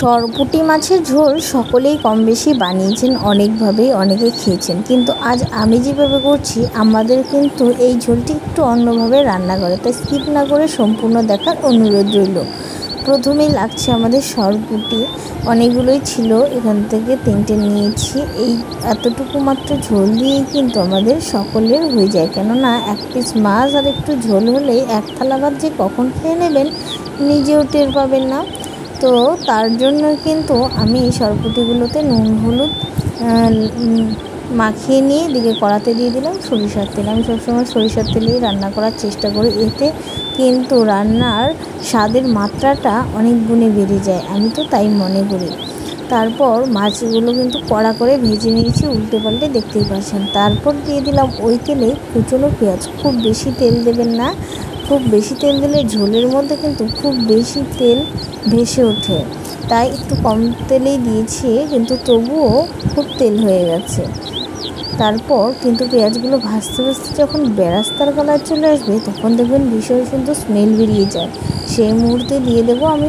সরপুঁটি মাছের ঝোল সকলেই কম বেশি বানিয়েছেন, অনেকভাবেই অনেকে খেয়েছেন, কিন্তু আজ আমি যেভাবে করছি আমাদের কিন্তু এই ঝোলটি একটু অন্যভাবে রান্না করে, তাই স্কিপ না করে সম্পূর্ণ দেখার অনুরোধ রইল। প্রথমেই লাগছে আমাদের সরপুঁটি, অনেকগুলোই ছিল, এখান থেকে 3টে নিয়েছি। এই এতটুকু মাত্র ঝোল দিয়েই কিন্তু আমাদের সকলের হয়ে যায়, কেননা 1 পিস মাছ আর একটু ঝোল হলেই 1 থালা ভাত যে কখন খেয়ে নেবেন নিজেও টের পাবেন না। তো তার জন্য কিন্তু আমি এই সরপুঁটিগুলোতে নুন হলুদ মাখিয়ে নিয়ে এদিকে কড়াতে দিয়ে দিলাম সরিষার তেল। আমি সবসময় সরিষার তেলেই রান্না করার চেষ্টা করি, এতে কিন্তু রান্নার স্বাদের মাত্রাটা অনেক গুণে বেড়ে যায়, আমি তো তাই মনে করি। তারপর মাছগুলো কিন্তু কড়া করে ভেজে নিয়েছি, উল্টে পাল্টে দেখতেই পাচ্ছেন। তারপর দিয়ে দিলাম ওই তেলে কুচনো পেঁয়াজ। খুব বেশি তেল দেবেন না, খুব বেশি তেল দিলে ঝোলের মধ্যে কিন্তু খুব বেশি তেল ভেসে ওঠে, তাই একটু কম তেলেই দিয়েছি, কিন্তু তবুও খুব তেল হয়ে গেছে। তারপর কিন্তু পেঁয়াজগুলো ভাজতে ভাজতে যখন বেরাস্তার কালার চলে আসবে তখন দেখবেন ভীষণ সুন্দর স্মেল বেরিয়ে যায়। সেই মুহূর্তে দিয়ে দেবো আমি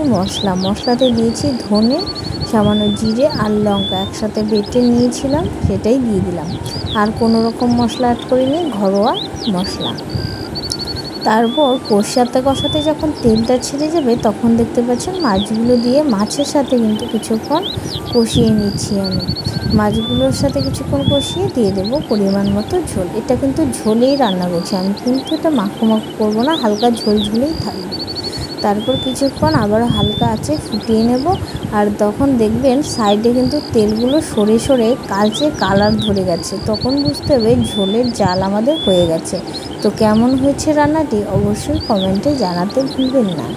মশলাতে দিয়েছি ধনে, সামান্য জিরে আর লঙ্কা একসাথে বেটে নিয়েছিলাম, সেটাই দিয়ে দিলাম। আর কোনো রকম মশলা অ্যাড করিনি, ঘরোয়া মশলা। তারপর কষাতে যখন তেলটা ছেড়ে যাবে তখন দেখতে পাচ্ছেন মাছগুলো দিয়ে মাছের সাথে কিন্তু কিছুক্ষণ কষিয়ে নিচ্ছি আমি। মাছগুলোর সাথে কিছুক্ষণ কষিয়ে দিয়ে দেবো পরিমাণ মতো ঝোল। এটা কিন্তু ঝোলেই রান্না করছি আমি, কিন্তু এটা মাখো করবো না, হালকা ঝোলেই থাকবে। তারপর কিছুক্ষণ আবার হালকা আঁচে ফুটিয়ে নেব, আর তখন দেখবেন সাইডে কিন্তু তেলগুলো সরে সরে কালচে কালার ধরে গেছে, তখন বুঝতে হবে ঝোলের জাল আমাদের হয়ে গেছে। তো কেমন হয়েছে রান্নাটি অবশ্যই কমেন্টে জানাতে ভুলবেন না।